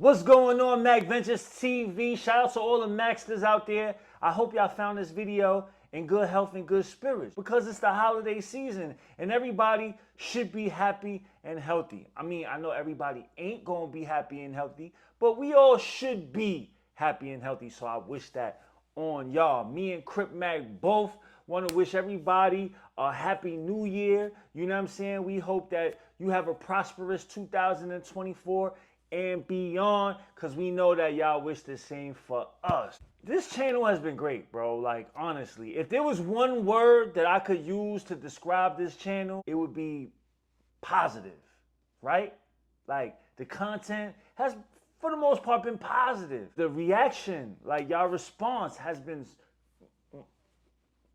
What's going on, Mac Ventures TV? Shout out to all the Maxters out there. I hope y'all found this video in good health and good spirits because it's the holiday season and everybody should be happy and healthy. I mean, I know everybody ain't gonna be happy and healthy, but we all should be happy and healthy. So I wish that on y'all. Me and Crip Mac both want to wish everybody a happy new year. You know what I'm saying? We hope that you have a prosperous 2024 and beyond, because we know that y'all wish the same for us. This channel has been great, bro. Like, honestly, if there was one word that I could use to describe this channel, it would be positive, right? Like, the content has, for the most part, been positive. The reaction, like, y'all response has been,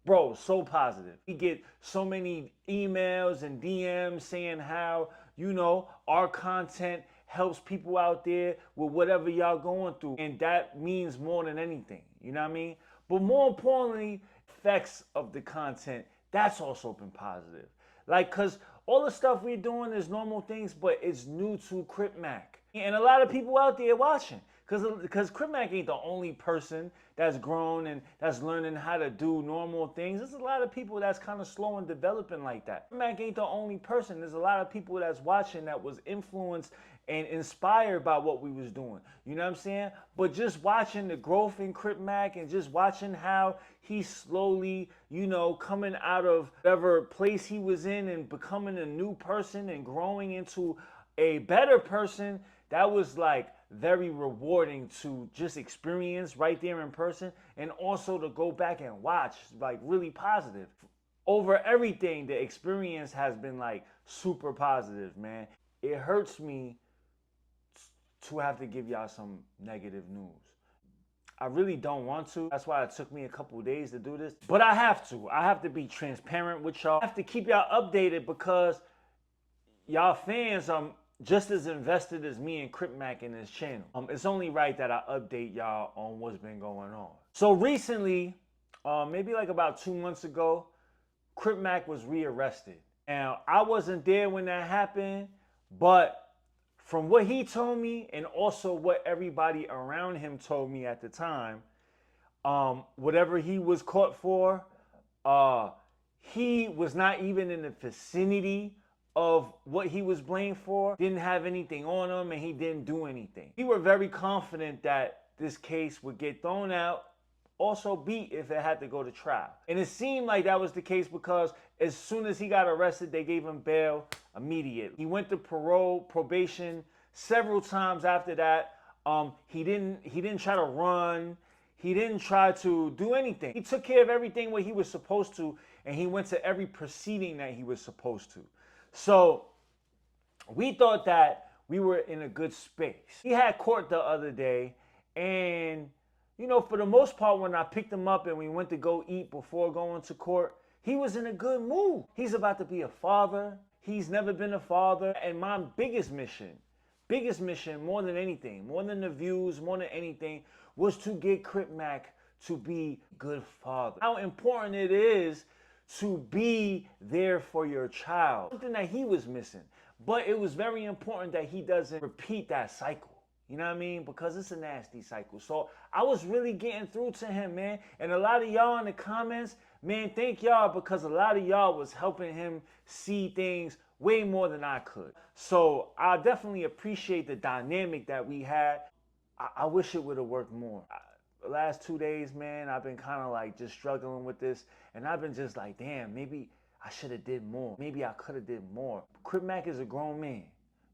bro, so positive. We get so many emails and DMs saying how, you know, our content helps people out there with whatever y'all going through. And that means more than anything, you know what I mean? But more importantly, effects of the content, that's also been positive. Like, cause all the stuff we're doing is normal things, but it's new to Crip Mac. And a lot of people out there watching. Because Crip Mac ain't the only person that's grown and that's learning how to do normal things. There's a lot of people that's kind of slow and developing like that. Crip Mac ain't the only person. There's a lot of people that's watching that was influenced and inspired by what we was doing. You know what I'm saying? But just watching the growth in Crip Mac and just watching how he's slowly, you know, coming out of whatever place he was in and becoming a new person and growing into a better person, that was like very rewarding to just experience right there in person, and also to go back and watch, like really positive. Over everything, the experience has been like super positive, man. It hurts me to have to give y'all some negative news. I really don't want to. That's why it took me a couple days to do this. But I have to. I have to be transparent with y'all. I have to keep y'all updated because y'all fans are just as invested as me and Crip Mac in this channel. It's only right that I update y'all on what's been going on. So recently, maybe like about 2 months ago, Crip Mac was rearrested. Now, I wasn't there when that happened, but from what he told me and also what everybody around him told me at the time, whatever he was caught for, he was not even in the vicinity of what he was blamed for, didn't have anything on him, and he didn't do anything. We were very confident that this case would get thrown out, also beat if it had to go to trial. And it seemed like that was the case because as soon as he got arrested, they gave him bail immediately. He went to probation several times after that. He didn't try to run. He didn't try to do anything. He took care of everything what he was supposed to, and he went to every proceeding that he was supposed to. So we thought that we were in a good space. He had court the other day, and you know, for the most part, when I picked him up and we went to go eat before going to court, he was in a good mood. He's about to be a father. He's never been a father. And my biggest mission more than anything, more than the views, more than anything, was to get Crip Mac to be a good father. How important it is to be there for your child. Something that he was missing. But it was very important that he doesn't repeat that cycle. You know what I mean? Because it's a nasty cycle. So I was really getting through to him, man. And a lot of y'all in the comments, man, thank y'all, because a lot of y'all was helping him see things way more than I could. So I definitely appreciate the dynamic that we had. I wish it would have worked more. The last 2 days, man, I've been kind of like just struggling with this. And I've been just like, damn, maybe I should have did more. Maybe I could have did more. Crip Mac is a grown man.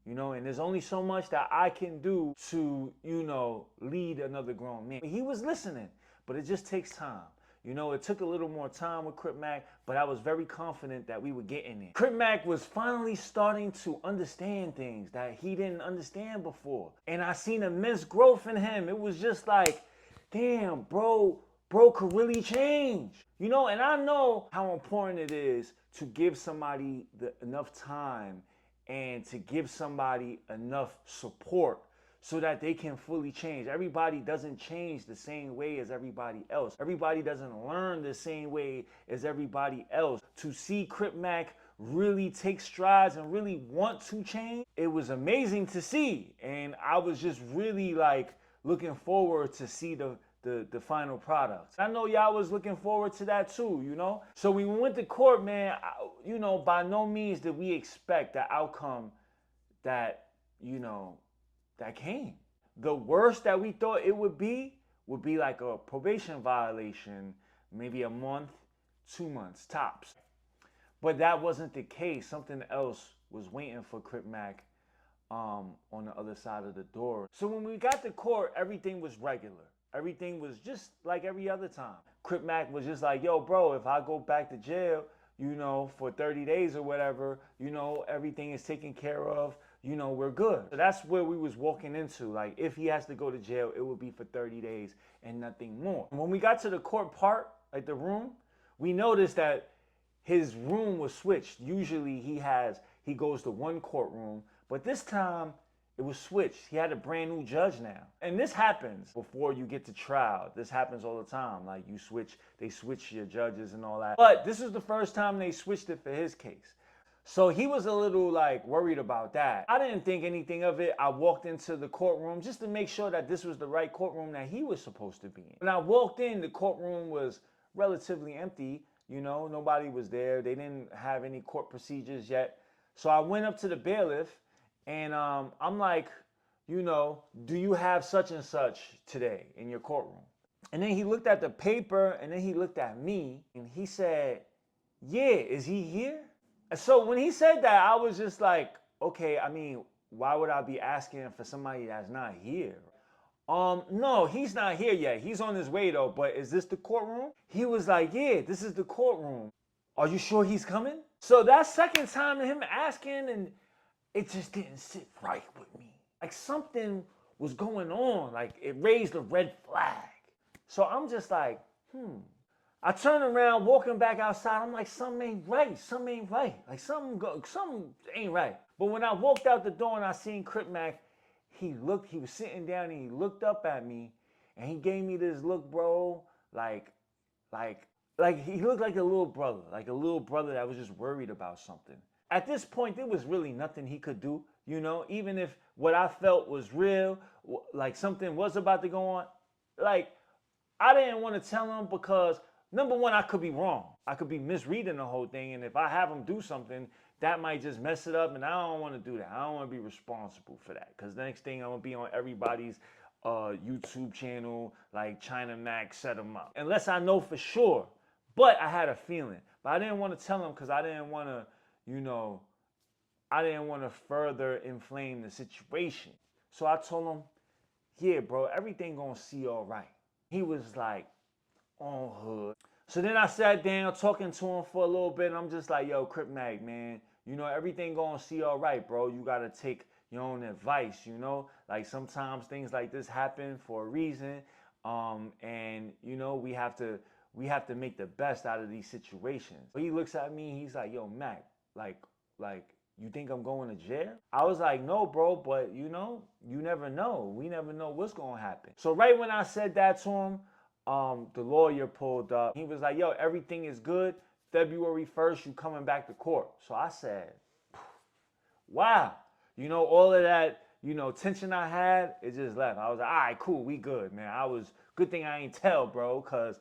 You know, and there's only so much that I can do to, you know, lead another grown man. He was listening, but it just takes time. You know, it took a little more time with Crip Mac, but I was very confident that we were getting there. Crip Mac was finally starting to understand things that he didn't understand before. And I seen immense growth in him. It was just like, damn, bro could really change. You know, and I know how important it is to give somebody enough time and to give somebody enough support so that they can fully change. Everybody doesn't change the same way as everybody else. Everybody doesn't learn the same way as everybody else. To see Crip Mac really take strides and really want to change, it was amazing to see. And I was just really like looking forward to see the final product. I know y'all was looking forward to that too, you know? So when we went to court, man, you know, by no means did we expect the outcome that, you know, that came. The worst that we thought it would be like a probation violation, maybe a month, 2 months tops. But that wasn't the case. Something else was waiting for Crip Mac on the other side of the door. So when we got to court, everything was regular. Everything was just like every other time. Crip Mac was just like, yo, bro, if I go back to jail, you know, for 30 days or whatever, you know, everything is taken care of, you know, we're good. So that's where we was walking into. Like, if he has to go to jail, it will be for 30 days and nothing more. When we got to the court part, like the room, we noticed that his room was switched. Usually he goes to one courtroom, but this time it was switched. He had a brand new judge now. And this happens before you get to trial. This happens all the time. Like they switch your judges and all that. But this was the first time they switched it for his case. So he was a little like worried about that. I didn't think anything of it. I walked into the courtroom just to make sure that this was the right courtroom that he was supposed to be in. When I walked in, the courtroom was relatively empty. You know, nobody was there. They didn't have any court procedures yet. So I went up to the bailiff and I'm like, you know, do you have such and such today in your courtroom? And then he looked at the paper and then he looked at me and he said, yeah, is he here? And so when he said that, I was just like, okay, I mean, why would I be asking for somebody that's not here? No, he's not here yet. He's on his way though, but is this the courtroom? He was like, yeah, this is the courtroom. Are you sure he's coming? So that second time him asking, and it just didn't sit right with me. Like something was going on. Like it raised a red flag. So I'm just like, I turn around, walking back outside. I'm like, something ain't right. Something ain't right. Like something ain't right. But when I walked out the door and I seen Crip Mac, he was sitting down and he looked up at me and he gave me this look, bro, like he looked like a little brother that was just worried about something. At this point, there was really nothing he could do, you know, even if what I felt was real, like something was about to go on. Like, I didn't want to tell him because, number one, I could be wrong. I could be misreading the whole thing, and if I have him do something, that might just mess it up, and I don't want to do that. I don't want to be responsible for that, because the next thing I'm going to be on everybody's YouTube channel, like China Mac set him up. Unless I know for sure. But I had a feeling. But I didn't want to tell him because I didn't want to, you know, I didn't want to further inflame the situation. So I told him, yeah, bro, everything gonna see all right. He was like, on hood. So then I sat down talking to him for a little bit, and I'm just like, yo, Crip Mac, man, you know, everything gonna see all right, bro. You gotta take your own advice, you know? Like sometimes things like this happen for a reason. And you know, we have to make the best out of these situations. But he looks at me, he's like, yo, Mac, like, you think I'm going to jail? I was like, no, bro, but you know, you never know. We never know what's gonna happen. So right when I said that to him, the lawyer pulled up. He was like, yo, everything is good. February 1st, you coming back to court. So I said, wow. You know, all of that, you know, tension I had, it just left. I was like, all right, cool, we good, man. Good thing I ain't tell, bro, because,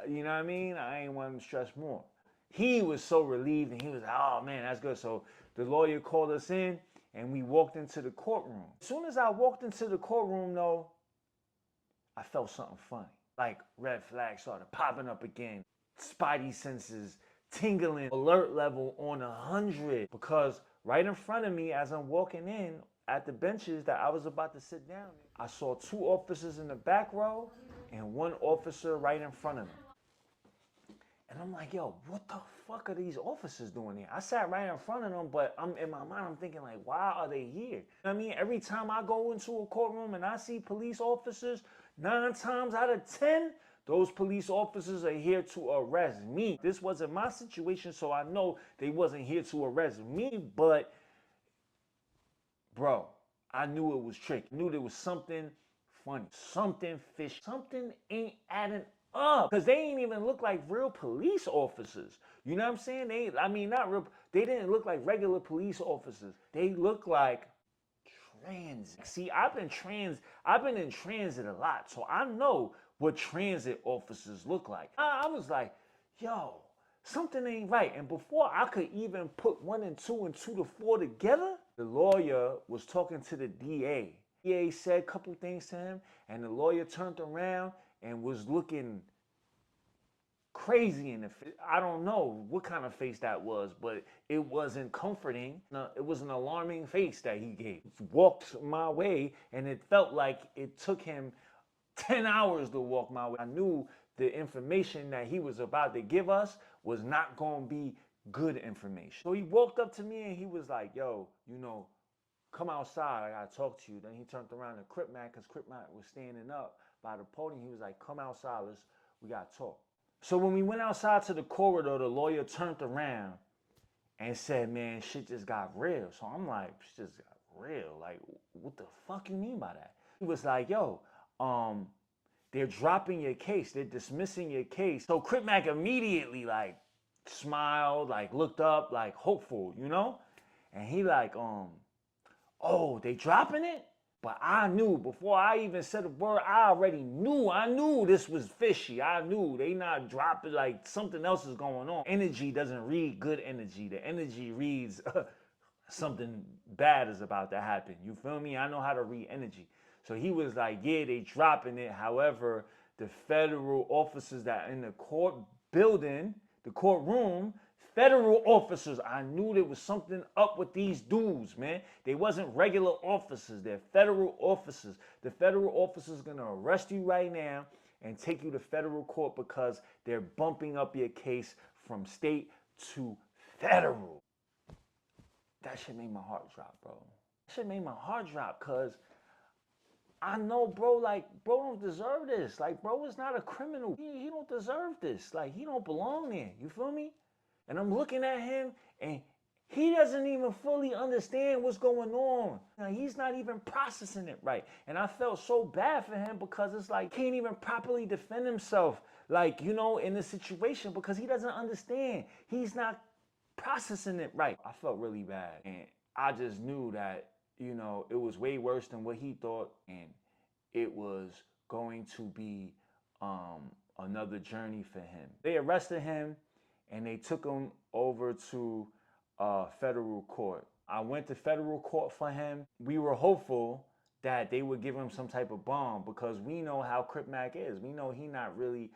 you know what I mean? I ain't want him to stress more. He was so relieved, and he was like, oh, man, that's good. So the lawyer called us in, and we walked into the courtroom. As soon as I walked into the courtroom, though, I felt something funny. Like red flags started popping up again. Spidey senses tingling, alert level on 100. Because right in front of me, as I'm walking in at the benches that I was about to sit down, I saw 2 officers in the back row and 1 officer right in front of them. And I'm like, yo, what the fuck are these officers doing here? I sat right in front of them, but I'm in my mind, I'm thinking like, why are they here? You know what I mean? Every time I go into a courtroom and I see police officers, 9 times out of 10, those police officers are here to arrest me. This wasn't my situation, so I know they wasn't here to arrest me, but bro, I knew it was tricky. I knew there was something funny, something fishy, something ain't adding up. Because they ain't even look like real police officers. You know what I'm saying? Not real. They didn't look like regular police officers. They looked like transit. See, I've been in transit a lot, so I know what transit officers look like. I was like, yo, something ain't right. And before I could even put 1 and 2 and 2 to 4 together, the lawyer was talking to the DA. The DA said a couple things to him, and the lawyer turned around and was looking crazy in the face. I don't know what kind of face that was, but it wasn't comforting. No, it was an alarming face that he gave. Walked my way, and it felt like it took him 10 hours to walk my way. I knew the information that he was about to give us was not going to be good information. So he walked up to me and he was like, yo, come outside. I got to talk to you. Then he turned around to Crip Mac, because Crip Mac was standing up by the podium. He was like, come outside. We got to talk. So when we went outside to the corridor, the lawyer turned around and said, man, shit just got real. So I'm like, shit just got real. Like, what the fuck you mean by that? He was like, yo, they're dropping your case. They're dismissing your case. So Crip Mac immediately like smiled, like looked up, like hopeful, And he like, oh, they dropping it? But I knew before I even said a word, I knew this was fishy. I knew they not dropping, like something else is going on. Energy doesn't read good energy. The energy reads something bad is about to happen. You feel me? I know how to read energy. So he was like, yeah, they dropping it. However, the federal officers that are in the court building, the courtroom, federal officers, I knew there was something up with these dudes, man. They wasn't regular officers. They're federal officers. The federal officers going to arrest you right now and take you to federal court because they're bumping up your case from state to federal. That shit made my heart drop, bro. That shit made my heart drop because I know, bro, like, bro don't deserve this. Like, bro is not a criminal. He don't deserve this. Like, he don't belong there. You feel me? And I'm looking at him, and he doesn't even fully understand what's going on. Now, he's not even processing it right. And I felt so bad for him because it's like he can't even properly defend himself, like, in this situation because he doesn't understand. He's not processing it right. I felt really bad. And I just knew that, it was way worse than what he thought. And it was going to be another journey for him. They arrested him. And they took him over to federal court. I went to federal court for him. We were hopeful that they would give him some type of bond because we know how Crip Mac is. We know he not really,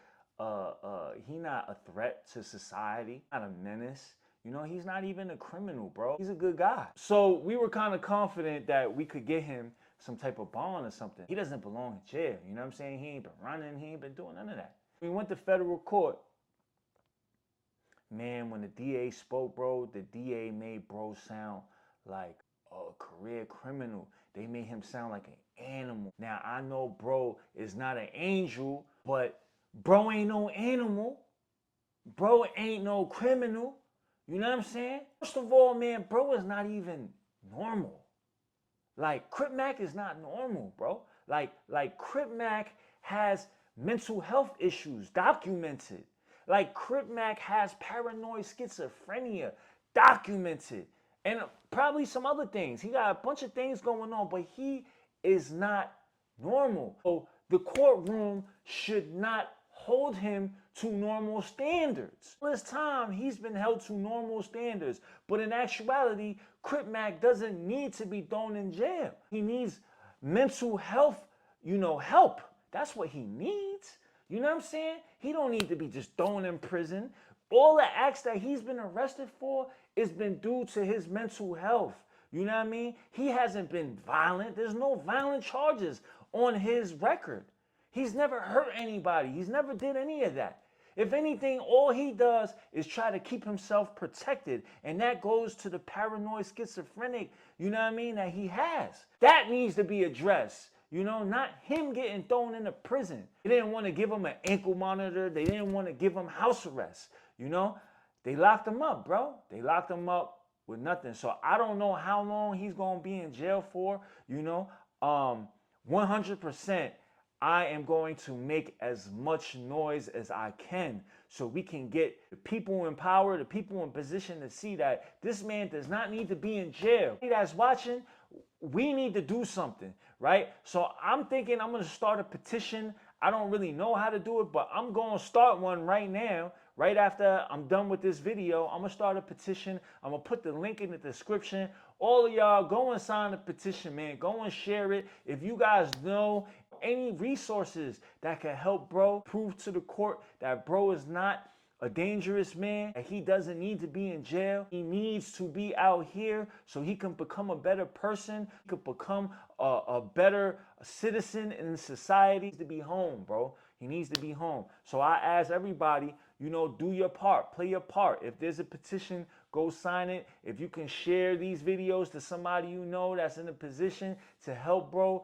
he not a threat to society, not a menace. He's not even a criminal, bro. He's a good guy. So we were kind of confident that we could get him some type of bond or something. He doesn't belong in jail. You know what I'm saying? He ain't been running. He ain't been doing none of that. We went to federal court. Man, when the DA spoke, bro, the DA made bro sound like a career criminal. They made him sound like an animal. Now, I know bro is not an angel, but bro ain't no animal. Bro ain't no criminal. You know what I'm saying? First of all, man, bro is not even normal. Like, Crip Mac is not normal, bro. Like Crip Mac has mental health issues documented. Like, Crip Mac has paranoid schizophrenia documented. And probably some other things. He got a bunch of things going on, but he is not normal. So the courtroom should not hold him to normal standards. All this time, he's been held to normal standards. But in actuality, Crip Mac doesn't need to be thrown in jail. He needs mental health, help. That's what he needs. You know what I'm saying? He don't need to be just thrown in prison. All the acts that he's been arrested for has been due to his mental health. You know what I mean? He hasn't been violent. There's no violent charges on his record. He's never hurt anybody. He's never did any of that. If anything, all he does is try to keep himself protected. And that goes to the paranoid schizophrenic, that he has. That needs to be addressed. Not him getting thrown into prison. They didn't want to give him an ankle monitor. They didn't want to give him house arrest. They locked him up, bro. They locked him up with nothing. So I don't know how long he's going to be in jail for, 100%. I am going to make as much noise as I can so we can get the people in power, the people in position to see that this man does not need to be in jail. Hey, that's watching, we need to do something, right? So I'm thinking I'm going to start a petition. I don't really know how to do it, but I'm going to start one right now. Right after I'm done with this video, I'm going to start a petition. I'm going to put the link in the description. All of y'all, go and sign the petition, man. Go and share it. If you guys know any resources that can help bro prove to the court that bro is not a dangerous man, and he doesn't need to be in jail. He needs to be out here so he can become a better person. He could become a better citizen in society. He needs to be home, bro. He needs to be home. So I ask everybody, you know, do your part, play your part. If there's a petition, go sign it. If you can share these videos to somebody you know that's in a position to help bro,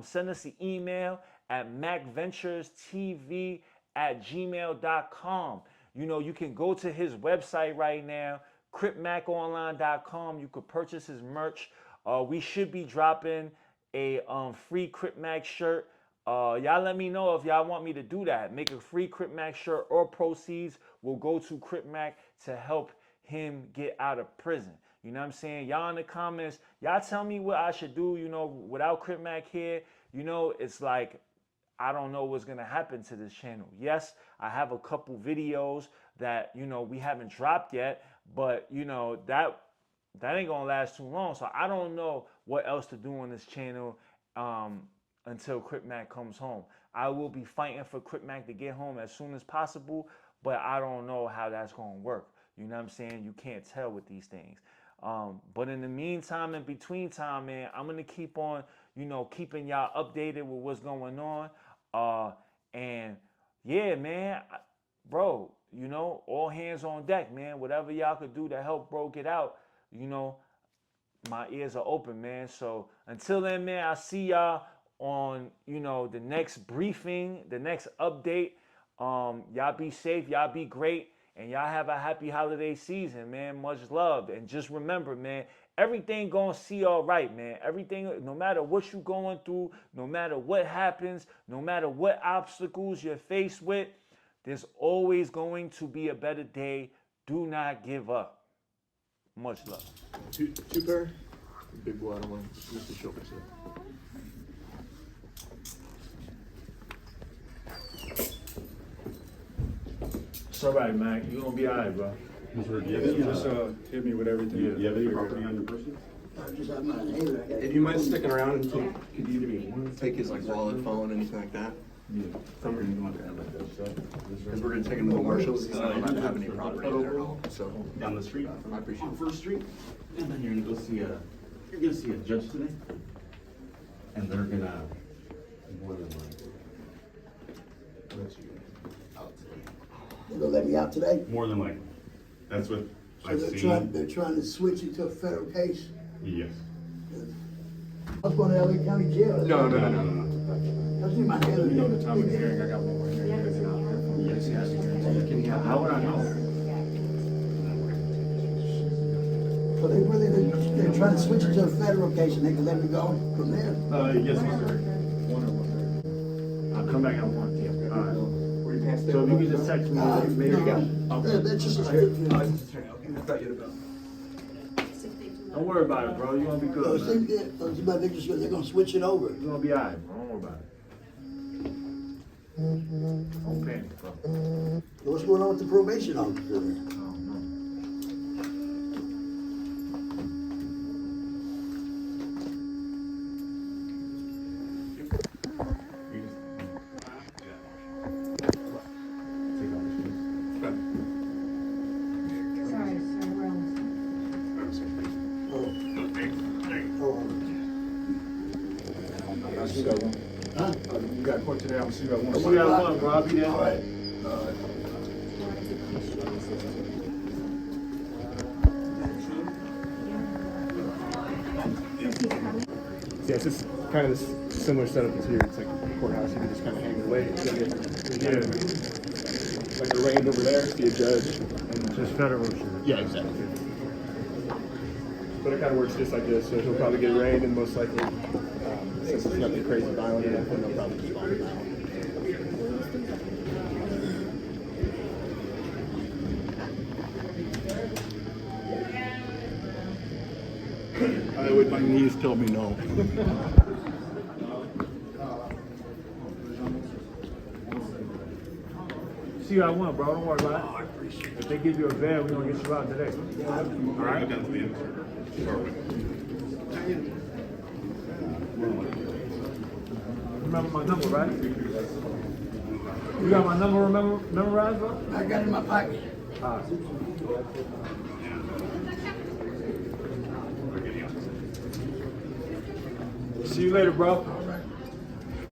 send us an email at macventurestv@gmail.com. You know, you can go to his website right now, cripmaconline.com. You could purchase his merch. We should be dropping a free Crip Mac shirt. Y'all let me know if y'all want me to do that. Make a free Crip Mac shirt, or proceeds will go to Crip Mac to help him get out of prison. You know what I'm saying? Y'all in the comments, y'all tell me what I should do, you know, without Crip Mac here. You know, it's like, I don't know what's going to happen to this channel. Yes, I have a couple videos that, you know, we haven't dropped yet, but, you know, that ain't going to last too long. So I don't know what else to do on this channel until Crip Mac comes home. I will be fighting for Crip Mac to get home as soon as possible, but I don't know how that's going to work. You know what I'm saying? You can't tell with these things. But in the meantime, in between time, man, I'm going to keep on, you know, keeping y'all updated with what's going on. And yeah, man, bro, you know, all hands on deck, man. Whatever y'all could do to help bro get out, you know, my ears are open, man. So until then, man, I'll see y'all on, you know, the next briefing, the next update. Y'all be safe, y'all be great, and y'all have a happy holiday season, man. Much love. And just remember, man, everything gonna see all right, man. Everything, no matter what you going through, no matter what happens, no matter what obstacles you're faced with, there's always going to be a better day. Do not give up. Much love. Two pair? Big boy, I don't want to use the shoulder set. It's all right, man. You're gonna be all right, bro. Just hit me with everything. You have any property on your person? If you mind sticking around, and could you take his like wallet, phone, anything like that? Yeah. Somewhere you want to have like that stuff. Because we're gonna take him to the marshals. He's not allowed to have any property there at all. So Down the street? I appreciate On it. First Street? And then you're gonna go see you're gonna see a judge today. And they're gonna, more than likely, let you out today. They're gonna let me out today? More than likely. That's what So I've they're seen. trying to switch it to a federal case? Yes. I was going to LA County Jail. No. That's in my head. You know the time of the hearing, I got one more hearing. Yes, yes. How would I know? So they're trying to switch it to a federal case and they can let me go from there? Yes, sir. I'll come back at 1 p.m. All right. Were you past So if you could just text me. Maybe you got. That's just a I thought you had about. Don't worry about it, bro. You're gonna be good, man. They're gonna switch it over. You're gonna be all right, bro. Don't worry about it. Don't panic, bro. What's going on with the probation officer? I don't know. You got one. Huh? You got court today, I'm see you at one. We got one, bro. I'll be there. All right. Yeah, it's just kind of this similar setup as here. It's like a courthouse. You can just kind of hang away. Yeah. Like arraigned over there, be a judge. And Just federal shit. yeah, exactly. But it kind of works just like this. So he'll probably get arraigned and most likely since it's nothing crazy violent or nothing, they'll probably just bond him out. I would, my knees tell me no. See what I want, bro. Don't worry about it. If they give you a bed, we're gonna get you out today. All right? Remember my number, right? You got my number memorized, bro? I got it in my pocket. All right. See you later, bro.